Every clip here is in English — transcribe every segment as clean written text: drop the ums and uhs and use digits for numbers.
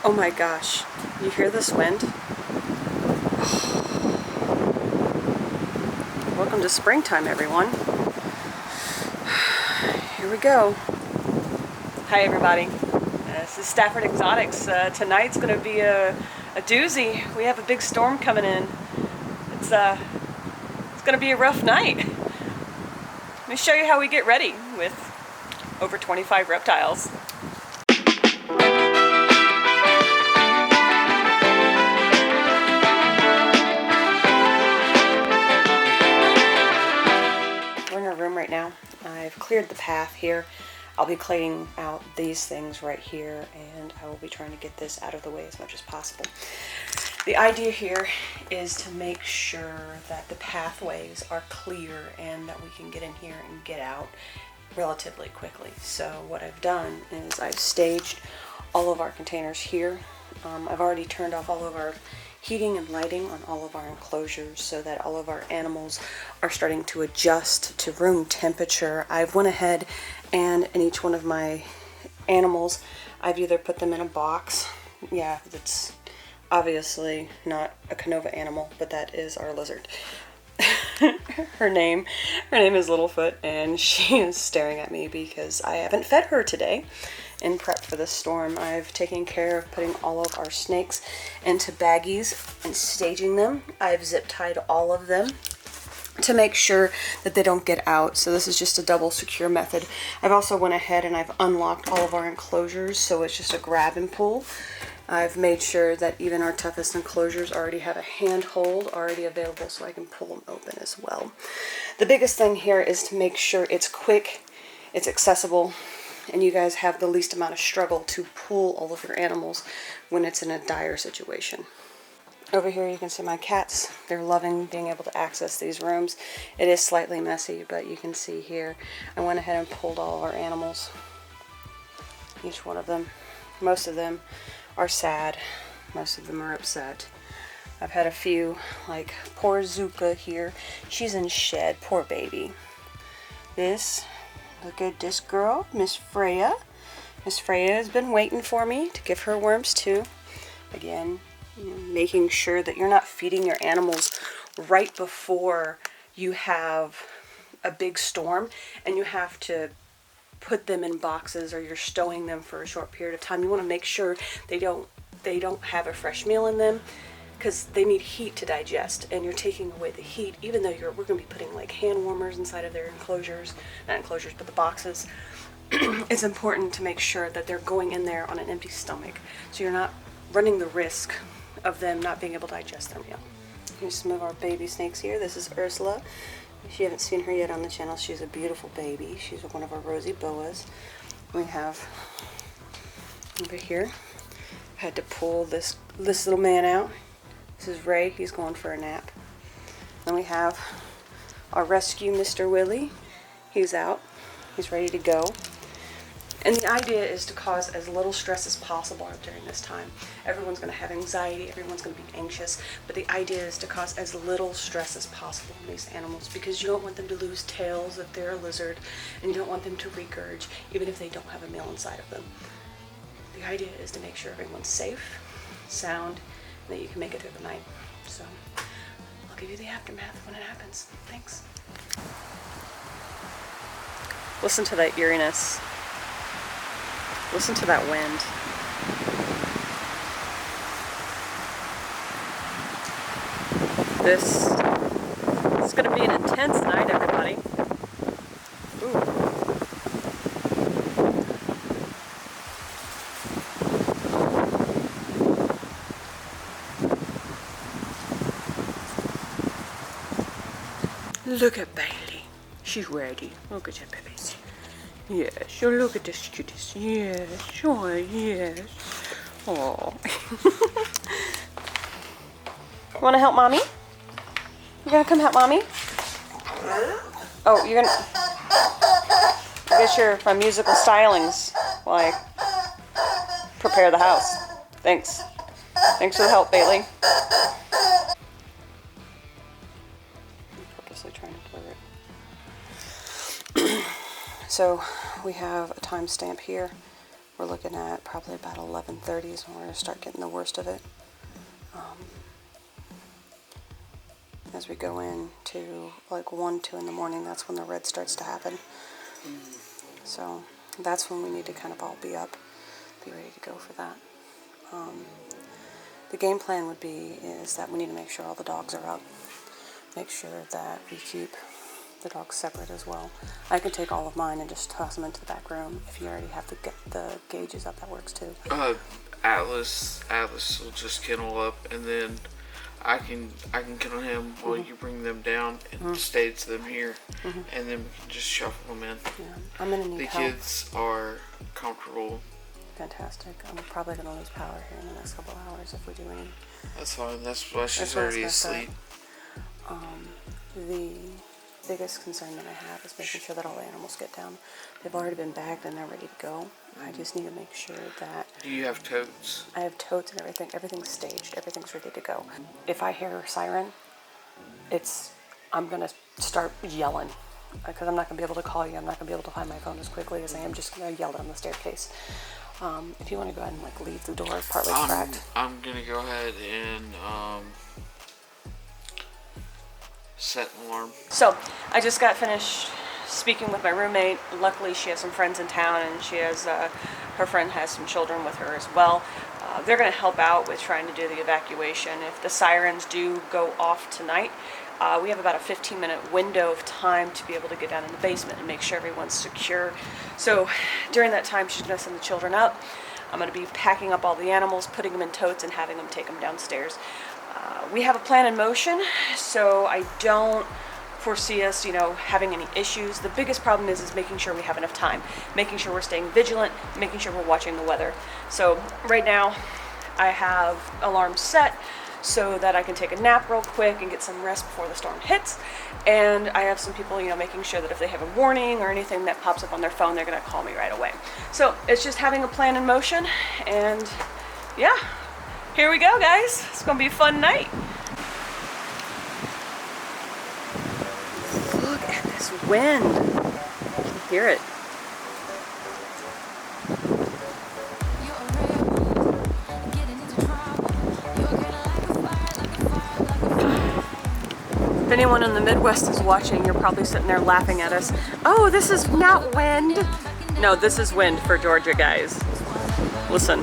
Oh my gosh, you hear this wind? Welcome to springtime, everyone. Here we go. Hi everybody, this is Stafford Exotics. Tonight's going to be a doozy. We have a big storm coming in. It's going to be a rough night. Let me show you how we get ready with over 25 reptiles. We're in our room right now. I've cleared the path here. I'll be cleaning out these things right here, and I will be trying to get this out of the way as much as possible. The idea here is to make sure that the pathways are clear and that we can get in here and get out relatively quickly. So what I've done is I've staged all of our containers here. I've already turned off all of our heating and lighting on all of our enclosures so that all of our animals are starting to adjust to room temperature. I've went ahead and in each one of my animals, I've either put them in a box. Yeah, that's obviously not a Canova animal, but that is our lizard. Her name is Littlefoot, and she is staring at me because I haven't fed her today. In prep for the storm, I've taken care of putting all of our snakes into baggies and staging them. I've zip tied all of them to make sure that they don't get out. So this is just a double secure method. I've also went ahead and I've unlocked all of our enclosures, so it's just a grab and pull. I've made sure that even our toughest enclosures already have a handhold already available so I can pull them open as well. The biggest thing here is to make sure it's quick, it's accessible, and you guys have the least amount of struggle to pull all of your animals when it's in a dire situation. Over here you can see my cats. They're loving being able to access these rooms. It is slightly messy, but you can see here I went ahead and pulled all of our animals. Each one of them. Most of them are sad. Most of them are upset. I've had a few, like poor Zuka here. She's in shed. Poor baby. Look at this girl, Miss Freya. Miss Freya has been waiting for me to give her worms too. Again, making sure that you're not feeding your animals right before you have a big storm and you have to put them in boxes or you're stowing them for a short period of time. You want to make sure they don't have a fresh meal in them, because they need heat to digest, and you're taking away the heat, even though we're going to be putting like hand warmers inside of their enclosures, not enclosures, but the boxes. It's important to make sure that they're going in there on an empty stomach, so you're not running the risk of them not being able to digest their meal. Here's some of our baby snakes here. This is Ursula. If you haven't seen her yet on the channel, she's a beautiful baby. She's one of our rosy boas. We have over here, I had to pull this little man out. This is Ray. He's going for a nap. Then we have our rescue, Mr. Willie. He's out. He's ready to go. And the idea is to cause as little stress as possible during this time. Everyone's going to have anxiety. Everyone's going to be anxious. But the idea is to cause as little stress as possible in these animals, because you don't want them to lose tails if they're a lizard, and you don't want them to regurge even if they don't have a meal inside of them. The idea is to make sure everyone's safe, sound, that you can make it through the night. So I'll give you the aftermath when it happens. Thanks. Listen to that eeriness. Listen to that wind. This is going to be an intense night, everybody. Ooh. Look at Bailey. She's ready. Look at that baby. Yes. So look at this cuties. Yes. Sure. Yes. Oh. You want to help mommy? You gonna come help mommy? Oh, you're gonna. I guess my musical stylings while I prepare the house. Thanks. Thanks for the help, Bailey. Purposely trying to blur it. So we have a timestamp here. we're looking at probably about 11:30 is when we're going to start getting the worst of it. As we go into like 1, 2 in the morning, that's when the red starts to happen. So that's when we need to kind of all be up, be ready to go for that. The game plan would be is that we need to make sure all the dogs are up. Make sure that we keep the dogs separate as well. I could take all of mine and just toss them into the back room. If you already have the gauges up, that works too. Atlas will just kennel up, and then I can kennel him while you bring them down and stage them here, and then we can just shuffle them in. Yeah, I'm gonna need help. The kids are comfortable. Fantastic. I'm probably gonna lose power here in the next couple of hours if we do any. That's fine. That's why she's already asleep. The biggest concern that I have is making sure that all the animals get down. They've already been bagged and they're ready to go. I just need to make sure that... Do you have totes? I have totes and everything. Everything's staged. Everything's ready to go. If I hear a siren, I'm going to start yelling. Because I'm not going to be able to call you. I'm not going to be able to find my phone as quickly as I am just going to yell down the staircase. If you want to go ahead and like leave the door partly cracked. I'm going to go ahead and... set an alarm. So, I just got finished speaking with my roommate. Luckily, she has some friends in town, and she has her friend has some children with her as well. They're going to help out with trying to do the evacuation. If the sirens do go off tonight, we have about a 15-minute window of time to be able to get down in the basement and make sure everyone's secure. So, during that time, she's going to send the children up. I'm going to be packing up all the animals, putting them in totes, and having them take them downstairs. We have a plan in motion, so I don't foresee us, having any issues. The biggest problem is making sure we have enough time, making sure we're staying vigilant, making sure we're watching the weather. So right now, I have alarms set so that I can take a nap real quick and get some rest before the storm hits. And I have some people, making sure that if they have a warning or anything that pops up on their phone, they're going to call me right away. So it's just having a plan in motion, and yeah. Here we go, guys. It's gonna be a fun night. Look at this wind. You can hear it. If anyone in the Midwest is watching, you're probably sitting there laughing at us. Oh, this is not wind. No, this is wind for Georgia, guys. Listen.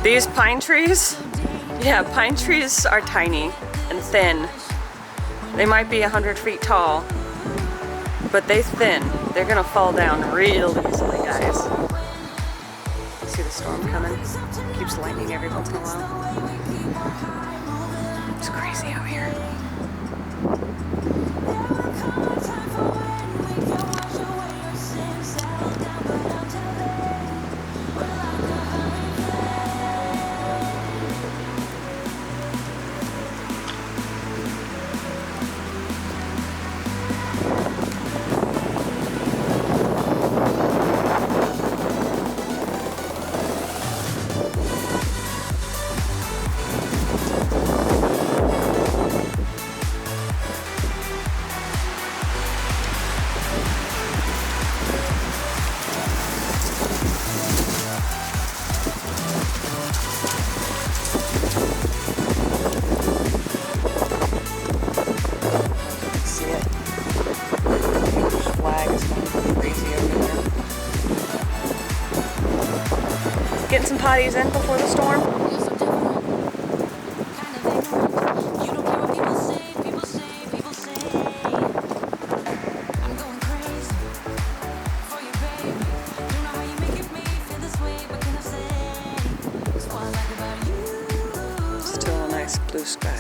These pine trees, pine trees are tiny and thin. They might be 100 feet tall, but they thin. They're gonna fall down real easily, guys. See the storm coming? It keeps lightning every once in a while. It's crazy out here. Getting some potties in before the storm. Still a nice blue sky.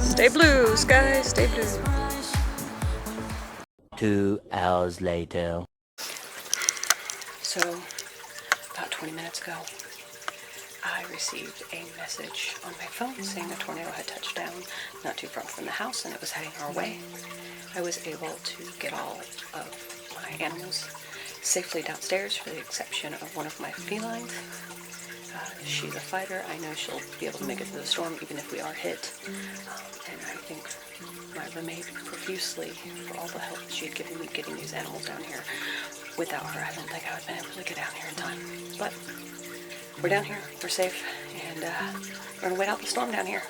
Stay blue, sky, stay blue. 2 hours later. So, about 20 minutes ago, I received a message on my phone saying a tornado had touched down not too far from the house and it was heading our way. I was able to get all of my animals safely downstairs for the exception of one of my felines. She's a fighter. I know she'll be able to make it through the storm even if we are hit. And I think my roommate profusely for all the help she had given me getting these animals down here. Without her, I don't think I would have been able to get down here in time. But we're down here, we're safe, and we're gonna wait out the storm down here.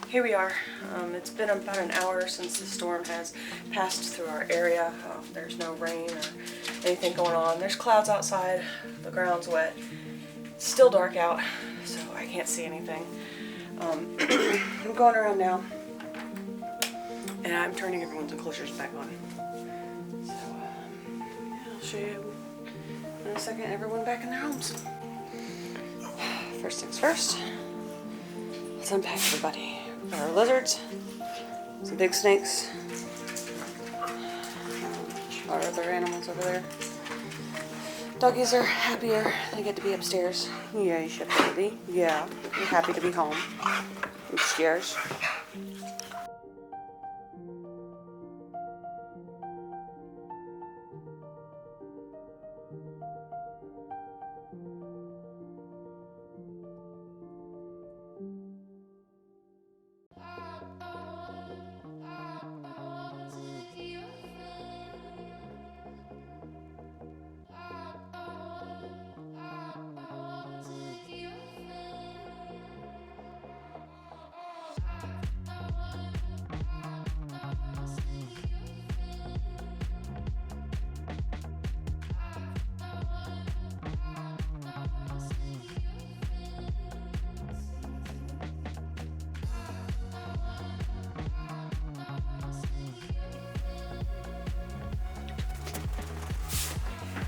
Here we are. It's been about an hour since the storm has passed through our area. There's no rain or anything going on. There's clouds outside, the ground's wet. It's still dark out, so I can't see anything. I'm going around now, and I'm turning everyone's enclosures back on. So, I'll show you in a second everyone back in their homes. First things first, let's unpack everybody. Our lizards, some big snakes, our other animals over there. Doggies are happier. They get to be upstairs. Yeah, you should be. Yeah, you're happy to be home. Upstairs.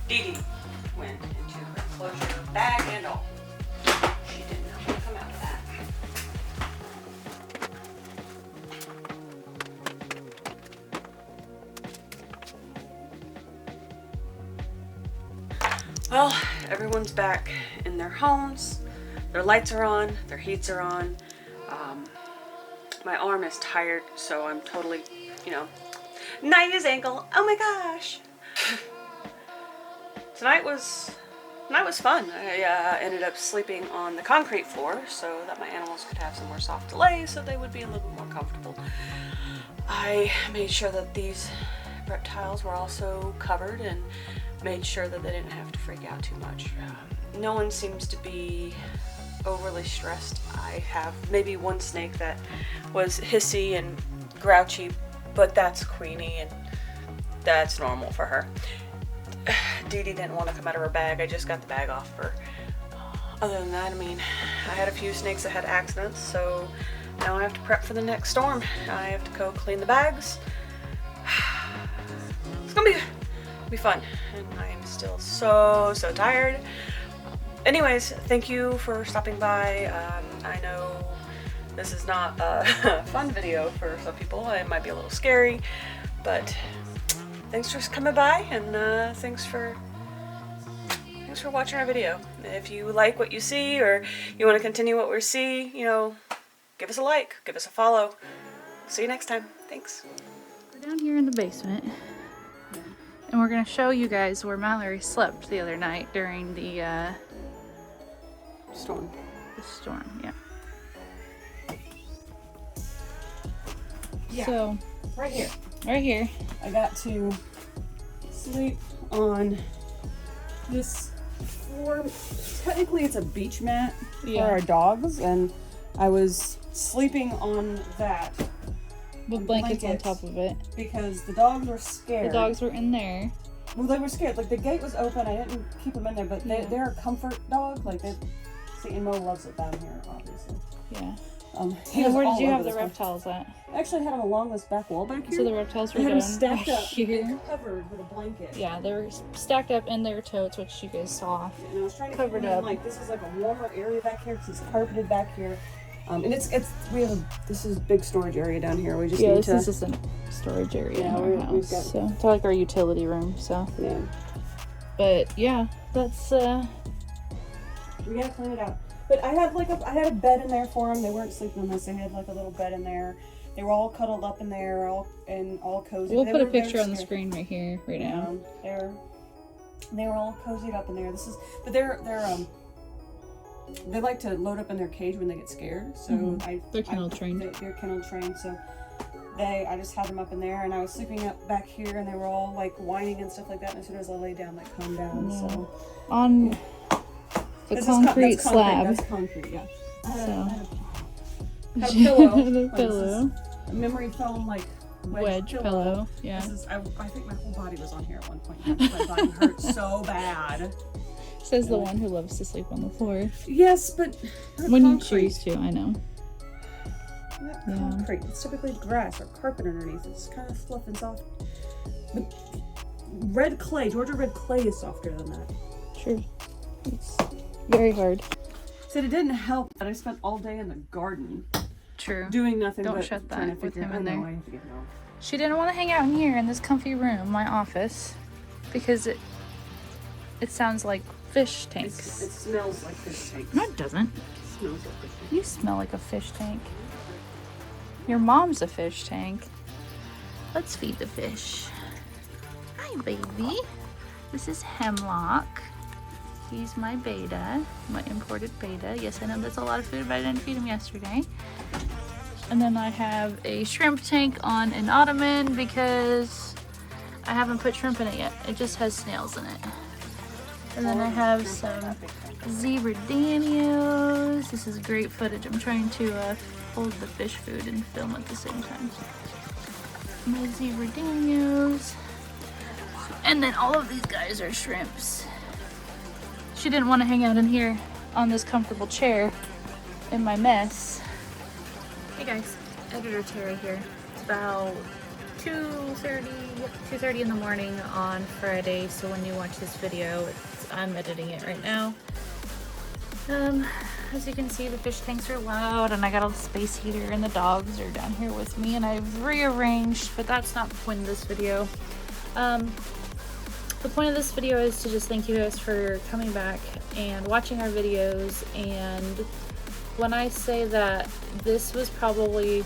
Dee Dee went into her enclosure, bag and all. She did not want to come out of that. Well, everyone's back in their homes. Their lights are on, their heats are on. My arm is tired, so I'm totally, night is ankle. Oh my gosh. Tonight was fun. I ended up sleeping on the concrete floor so that my animals could have somewhere soft to lay so they would be a little more comfortable. I made sure that these reptiles were also covered and made sure that they didn't have to freak out too much. No one seems to be overly stressed. I have maybe one snake that was hissy and grouchy, but that's Queenie and that's normal for her. Dee Dee didn't want to come out of her bag. I just got the bag off her. Other than that, I had a few snakes that had accidents, so now I have to prep for the next storm. I have to go clean the bags. It's gonna be fun, and I am still so tired. Anyways, thank you for stopping by. I know this is not a fun video for some people. It might be a little scary, but thanks for coming by, and thanks for watching our video. If you like what you see, or you want to continue what we see, give us a like, give us a follow. See you next time. Thanks. We're down here in the basement, and we're going to show you guys where Mallory slept the other night during the Storm. Yeah. Yeah. So, Right here. right here. I got to sleep on this floor. Technically, it's a beach mat for our dogs, and I was sleeping on that With blankets on top of it. because the dogs were scared. The dogs were in there. Well, they were scared. Like, the gate was open. I didn't keep them in there, but they're a comfort dog. Like, see, and Mo loves it down here, obviously. Yeah. He And was where all did you over have the this one. reptiles at? I actually had them along this back wall back here. So the reptiles were I had down them stacked up here. and covered with a blanket. Yeah, they were stacked up in their totes, which you guys saw. And I was trying to Covered keep them up. like this is like a warmer area back here because it's carpeted back here. And this is a big storage area down here. We just need This to. is just a storage area Yeah, in we've our house. got- So it's like our utility room. So, Yeah, but yeah, that's we gotta clean it out. But I had a bed in there for them. They weren't sleeping on this. They had like a little bed in there. They were all cuddled up in there, all cozy. We'll They put a were very picture on the scared. screen right here, right now. And they were all cozied up in there. But they like to load up in their cage when they get scared. So They're kennel trained. They're kennel trained. So I just had them up in there, and I was sleeping up back here, and they were all like whining and stuff like that. And as soon as I lay down, like calmed down. Yeah. So on the concrete slab. That's concrete, yeah. So Had a pillow. the pillow. A memory foam like Wedge pillow. Yeah. I think my whole body was on here at one point. My body hurt so bad. Says the one who loves to sleep on the floor. Yes, but When concrete. you choose to, I know. Not Yeah. concrete. It's typically grass or carpet underneath. It's kind of fluff and soft. But red clay, Georgia red clay is softer than that. True. It's very hard. Said it didn't help that I spent all day in the garden True. doing nothing Don't but shut trying that to with figure him out. in I know, there. I have to get home. She didn't want to hang out in here in this comfy room, my office, because it sounds like fish tanks. It smells like fish tanks. No, it doesn't. It smells like fish tanks. You smell like a fish tank. Your mom's a fish tank. Let's feed the fish. Hi, baby. This is Hemlock. He's my beta, my imported beta. Yes, I know that's a lot of food, but I didn't feed him yesterday. And then I have a shrimp tank on an ottoman because I haven't put shrimp in it yet. It just has snails in it. And then I have some zebra danios. This is great footage. I'm trying to hold the fish food and film at the same time. My zebra danios. And then all of these guys are shrimps. She didn't want to hang out in here on this comfortable chair in my mess. Hey guys, Editor Terry here. It's about 2:30 in the morning on Friday, so when you watch this video, I'm editing it right now. As you can see, the fish tanks are loud, and I got a space heater, and the dogs are down here with me, and I've rearranged, but that's not the point of this video. The point of this video is to just thank you guys for coming back and watching our videos. And when I say that this was probably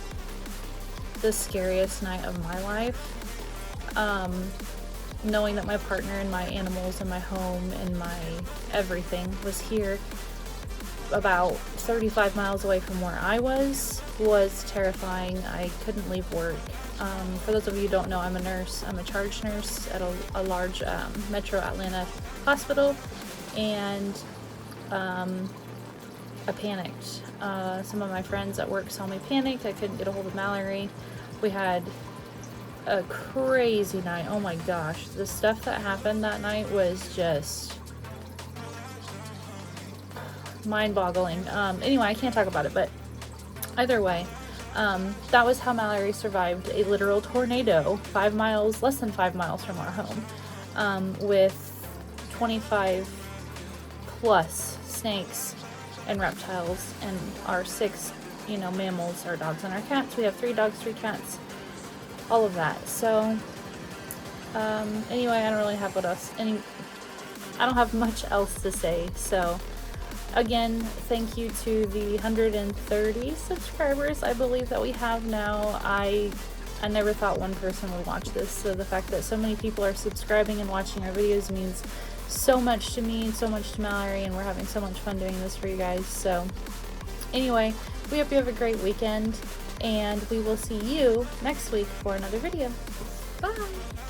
the scariest night of my life, knowing that my partner and my animals and my home and my everything was here about 35 miles away from where I was terrifying. I couldn't leave work. For those of you who don't know, I'm a nurse. I'm a charge nurse at a large metro Atlanta hospital, and I panicked. Some of my friends at work saw me panicked. I couldn't get a hold of Mallory. We had a crazy night. Oh my gosh, the stuff that happened that night was just mind-boggling. Anyway, I can't talk about it, but either way, that was how Mallory survived a literal tornado less than 5 miles from our home, with 25 plus snakes and reptiles, and our 6, mammals, our dogs and our cats. We have 3 dogs, 3 cats, all of that. So, anyway, I don't really have I don't have much else to say, so again, thank you to the 130 subscribers I believe that we have now. I never thought one person would watch this, so the fact that so many people are subscribing and watching our videos means so much to me and so much to Mallory, and we're having so much fun doing this for you guys. So anyway, we hope you have a great weekend, and we will see you next week for another video. Bye!